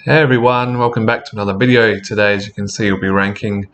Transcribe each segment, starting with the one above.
Hey everyone, welcome back to another video. Today, as you can see, we'll be ranking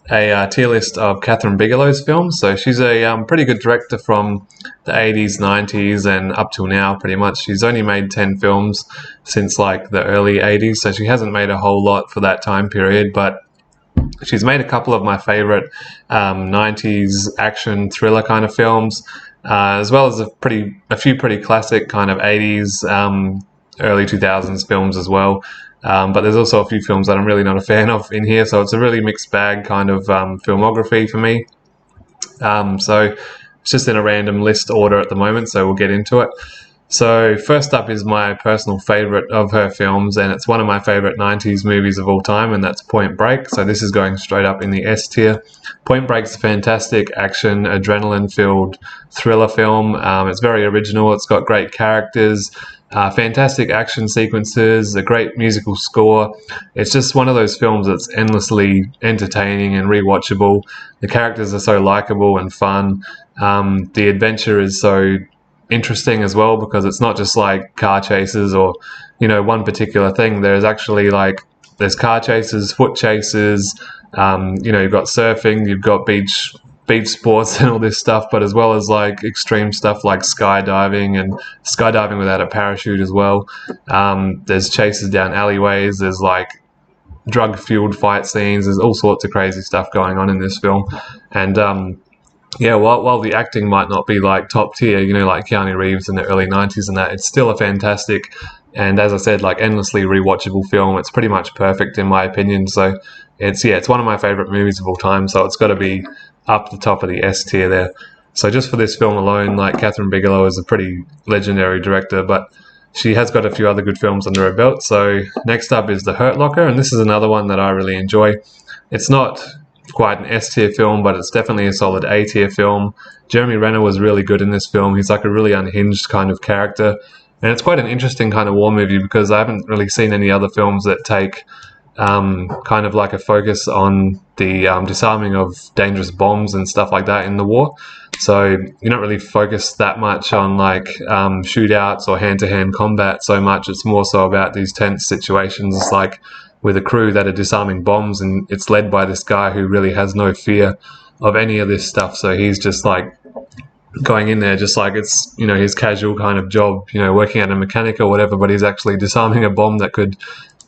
a tier list of Kathryn Bigelow's films. So she's a pretty good director from the 80s, 90s and up till now pretty much. She's only made 10 films since like the early 80s, so she hasn't made a whole lot for that time period, but she's made a couple of my favorite 90s action thriller kind of films, as well as a few pretty classic kind of 80s, early 2000s films as well. But there's also a few films that I'm really not a fan of in here, so it's a really mixed bag kind of filmography for me. So it's just in a random list order at the moment, so we'll get into it. So first up is my personal favorite of her films, and it's one of my favorite 90s movies of all time, and that's Point Break. So this is going straight up in the S tier. Point Break's a fantastic action, adrenaline-filled thriller film. It's very original. It's got great characters, fantastic action sequences, a great musical score. It's just one of those films that's endlessly entertaining and rewatchable. The characters are so likable and fun. The adventure is so interesting as well, because it's not just like car chases or one particular thing. There's car chases, foot chases, you've got surfing, you've got beach sports and all this stuff, but as well as like extreme stuff like skydiving without a parachute as well. There's chases down alleyways, there's like drug fueled fight scenes, there's all sorts of crazy stuff going on in this film. And while the acting might not be like top tier, like Keanu Reeves in the early 90s and that, it's still a fantastic and, as I said, like endlessly rewatchable film. It's pretty much perfect in my opinion. So it's one of my favorite movies of all time. So it's got to be up the top of the S tier there. So just for this film alone, like, Kathryn Bigelow is a pretty legendary director, but she has got a few other good films under her belt. So next up is The Hurt Locker, and this is another one that I really enjoy. It's not quite an S tier film, but it's definitely a solid A tier film. Jeremy Renner was really good in this film. He's like a really unhinged kind of character, and it's quite an interesting kind of war movie, because I haven't really seen any other films that take kind of like a focus on the disarming of dangerous bombs and stuff like that in the war. So you're not really focused that much on like shootouts or hand-to-hand combat so much. It's more so about these tense situations, like with a crew that are disarming bombs, and it's led by this guy who really has no fear of any of this stuff. So he's just like going in there just like it's his casual kind of job, working at a mechanic or whatever, but he's actually disarming a bomb that could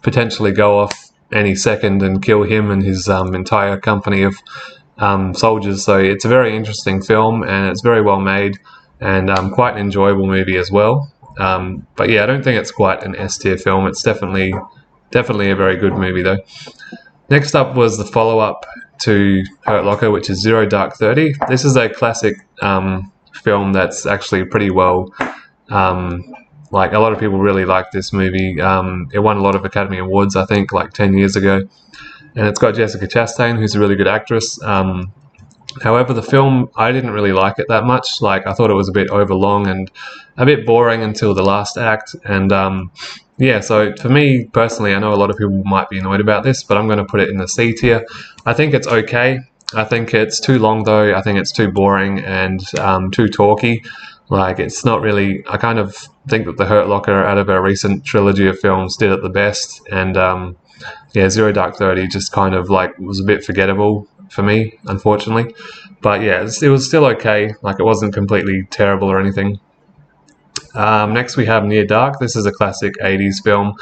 potentially go off any second and kill him and his entire company of soldiers. So it's a very interesting film, and it's very well made, and quite an enjoyable movie as well. But yeah, I don't think it's quite an S tier film. It's definitely a very good movie though. Next up was the follow-up to Hurt Locker, which is Zero Dark 30. This is a classic film that's actually pretty well, like, a lot of people really like this movie. It won a lot of Academy Awards, I think, like 10 years ago. And it's got Jessica Chastain, who's a really good actress. However, the film, I didn't really like it that much. Like, I thought it was a bit overlong and a bit boring until the last act. And so for me personally, I know a lot of people might be annoyed about this, but I'm going to put it in the C tier. I think it's okay. I think it's too long though. I think it's too boring and too talky. Like, it's not really, I kind of think that The Hurt Locker, out of our recent trilogy of films, did it the best. And Zero Dark 30 just kind of like was a bit forgettable for me, unfortunately. But yeah, it was still okay. Like, it wasn't completely terrible or anything. Next we have Near Dark. This is a classic 80s film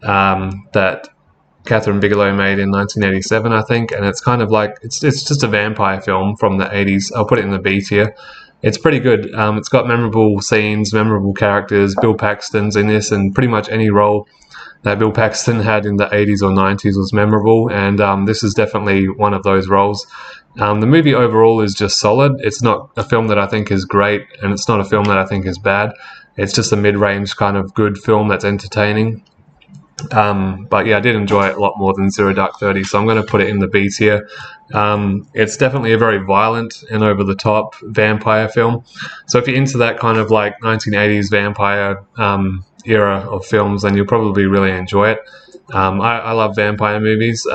that Kathryn Bigelow made in 1987, I think. And it's kind of like, it's just a vampire film from the 80s. I'll put it in the B tier. It's pretty good. It's got memorable scenes, memorable characters. Bill Paxton's in this, and pretty much any role that Bill Paxton had in the 80s or 90s was memorable, and this is definitely one of those roles. The movie overall is just solid. It's not a film that I think is great, and it's not a film that I think is bad. It's just a mid-range kind of good film that's entertaining. But yeah, I did enjoy it a lot more than Zero Dark 30, so I'm going to put it in the B tier. It's definitely a very violent and over-the-top vampire film. So if you're into that kind of like 1980s vampire era of films, then you'll probably really enjoy it. I love vampire movies.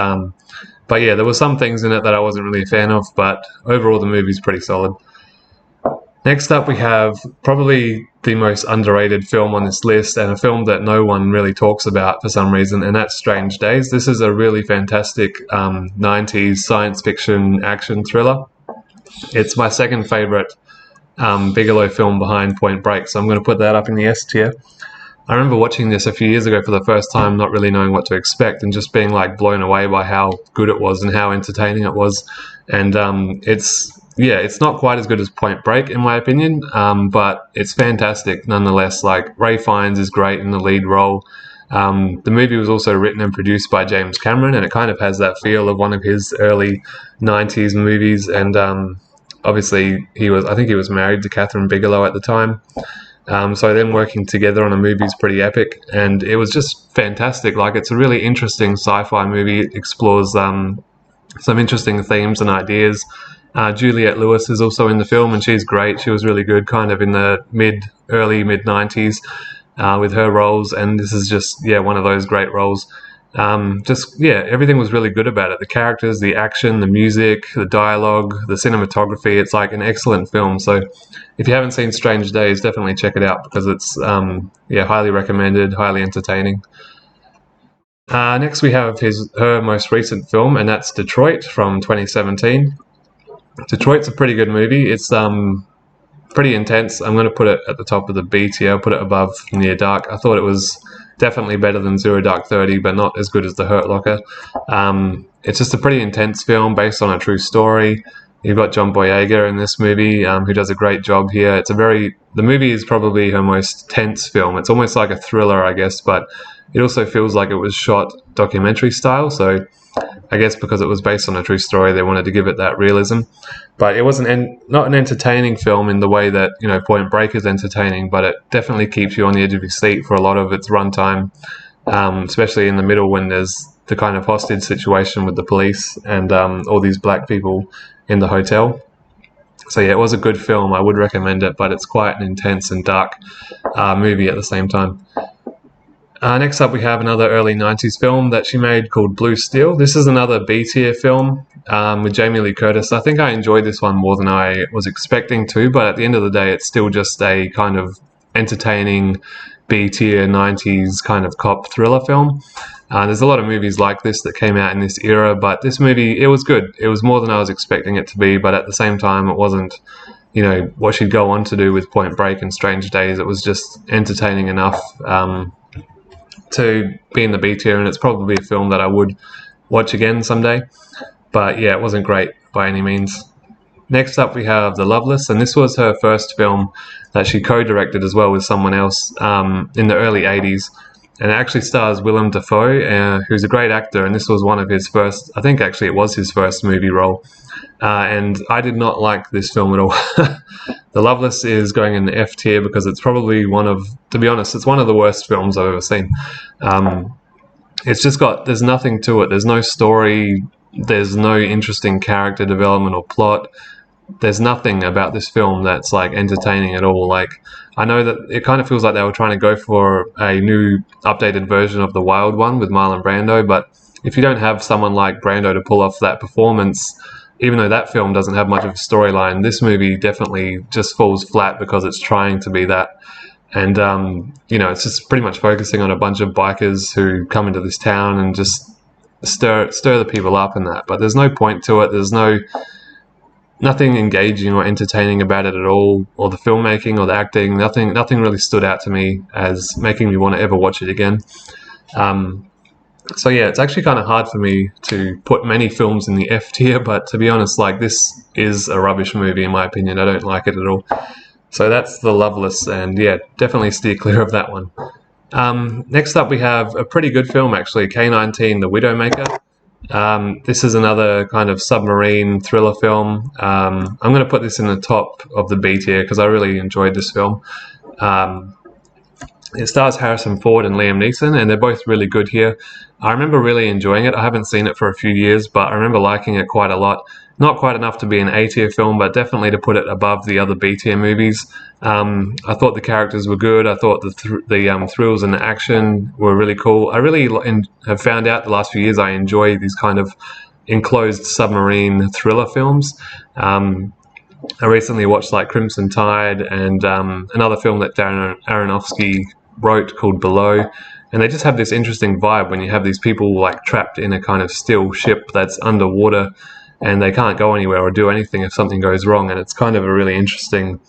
But yeah, there were some things in it that I wasn't really a fan of, but overall the movie's pretty solid. Next up we have probably the most underrated film on this list, and a film that no one really talks about for some reason, and that's Strange Days. This is a really fantastic 90s science fiction action thriller. It's my second favourite Bigelow film behind Point Break, so I'm going to put that up in the S tier. I remember watching this a few years ago for the first time, not really knowing what to expect, and just being like blown away by how good it was and how entertaining it was. And it's not quite as good as Point Break in my opinion, but it's fantastic nonetheless. Like, Ray Fiennes is great in the lead role. The movie was also written and produced by James Cameron, and it kind of has that feel of one of his early 90s movies. And obviously I think he was married to Kathryn Bigelow at the time. So them working together on a movie is pretty epic, and it was just fantastic. Like, it's a really interesting sci-fi movie. It explores some interesting themes and ideas. Juliette Lewis is also in the film, and she's great. She was really good, kind of in the early mid 90s with her roles, and this is just one of those great roles. Everything was really good about it. The characters, the action, the music, the dialogue, the cinematography. It's like an excellent film. So if you haven't seen Strange Days, definitely check it out, because it's highly recommended, highly entertaining. Next we have her most recent film, and that's Detroit from 2017. Detroit's a pretty good movie. It's pretty intense. I'm going to put it at the top of the B tier. I'll put it above Near Dark. I thought it was definitely better than Zero Dark 30, but not as good as The Hurt Locker. It's just a pretty intense film based on a true story. You've got John Boyega in this movie, who does a great job here. The movie is probably her most tense film. It's almost like a thriller, I guess, but it also feels like it was shot documentary style. So I guess because it was based on a true story, they wanted to give it that realism. But it wasn't not an entertaining film in the way that Point Break is entertaining, but it definitely keeps you on the edge of your seat for a lot of its runtime, especially in the middle when there's the kind of hostage situation with the police and all these black people in the hotel. So yeah, it was a good film. I would recommend it, but it's quite an intense and dark movie at the same time. Next up, we have another early 90s film that she made called Blue Steel. This is another B-tier film with Jamie Lee Curtis. I think I enjoyed this one more than I was expecting to, but at the end of the day, it's still just a kind of entertaining B-tier 90s kind of cop thriller film. There's a lot of movies like this that came out in this era, but this movie, it was good. It was more than I was expecting it to be, but at the same time, it wasn't, what she'd go on to do with Point Break and Strange Days. It was just entertaining enough to be in the B tier, and it's probably a film that I would watch again someday. But yeah, it wasn't great by any means. Next up, we have The Loveless, and this was her first film that she co-directed as well with someone else in the early 80s. And it actually stars Willem Dafoe, who's a great actor, and this was one of his first, I think actually it was his first movie role. And I did not like this film at all. The Loveless is going in the F tier because it's probably to be honest, it's one of the worst films I've ever seen. It's just there's nothing to it. There's no story. There's no interesting character development or plot. There's nothing about this film that's like entertaining at all. Like, I know that it kind of feels like they were trying to go for a new updated version of The Wild One with Marlon Brando, but if you don't have someone like Brando to pull off that performance, even though that film doesn't have much of a storyline, this movie definitely just falls flat because it's trying to be that. And, it's just pretty much focusing on a bunch of bikers who come into this town and just stir the people up and that. But there's no point to it. There's nothing engaging or entertaining about it at all, or the filmmaking or the acting. Nothing really stood out to me as making me want to ever watch it again. So yeah, it's actually kind of hard for me to put many films in the F tier, but to be honest, like, this is a rubbish movie in my opinion. I don't like it at all. So that's The Loveless, and yeah, definitely steer clear of that one. Next up, we have a pretty good film actually, K-19, The Widowmaker. This is another kind of submarine thriller film. I'm going to put this in the top of the B tier because I really enjoyed this film. It stars Harrison Ford and Liam Neeson, and they're both really good here. I remember really enjoying it. I haven't seen it for a few years, but I remember liking it quite a lot. Not quite enough to be an A-tier film, but definitely to put it above the other B-tier movies. I thought the characters were good. I thought the thrills and the action were really cool. I really have found out the last few years I enjoy these kind of enclosed submarine thriller films. I recently watched like Crimson Tide and another film that Darren Aronofsky wrote called Below, and they just have this interesting vibe when you have these people like trapped in a kind of still ship that's underwater, and they can't go anywhere or do anything if something goes wrong, and it's kind of a really interesting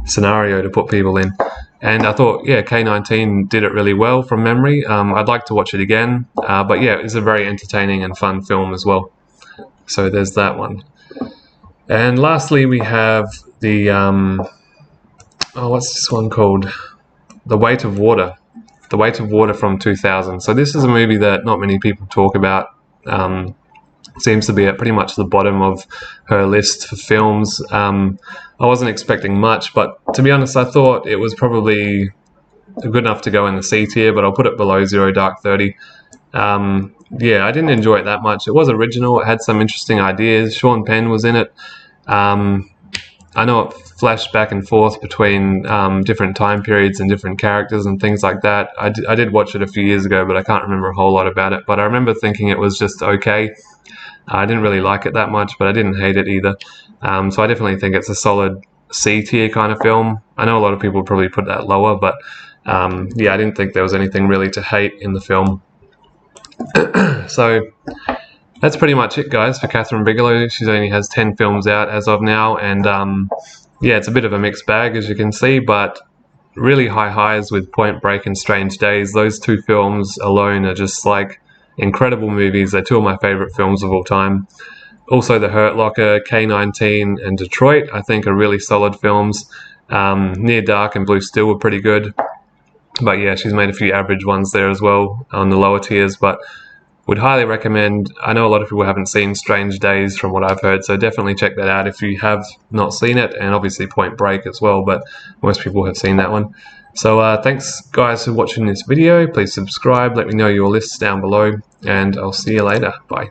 scenario to put people in. And I thought, yeah, K-19 did it really well from memory. I'd like to watch it again, but yeah, it's a very entertaining and fun film as well. So there's that one. And lastly, we have the what's this one called? The Weight of Water. The Weight of Water from 2000. So this is a movie that not many people talk about. Seems to be at pretty much the bottom of her list for films. I wasn't expecting much, but to be honest, I thought it was probably good enough to go in the C tier, but I'll put it below Zero Dark 30. Yeah, I didn't enjoy it that much. It was original. It had some interesting ideas. Sean Penn was in it. I know it flashed back and forth between different time periods and different characters and things like that. I did watch it a few years ago, but I can't remember a whole lot about it. But I remember thinking it was just okay. I didn't really like it that much, but I didn't hate it either. So I definitely think it's a solid C tier kind of film. I know a lot of people probably put that lower, but yeah, I didn't think there was anything really to hate in the film. So that's pretty much it, guys, for Kathryn Bigelow. She only has 10 films out as of now, and yeah, it's a bit of a mixed bag, as you can see, but really high highs with Point Break and Strange Days. Those two films alone are just like incredible movies. They're two of my favorite films of all time. Also, The Hurt Locker, K-19, and Detroit, I think, are really solid films. Near Dark and Blue Steel were pretty good. But yeah, she's made a few average ones there as well on the lower tiers, but would highly recommend. I know a lot of people haven't seen Strange Days from what I've heard, so definitely check that out if you have not seen it, and obviously Point Break as well, but most people have seen that one. So thanks guys for watching this video. Please subscribe, let me know your lists down below, and I'll see you later. Bye.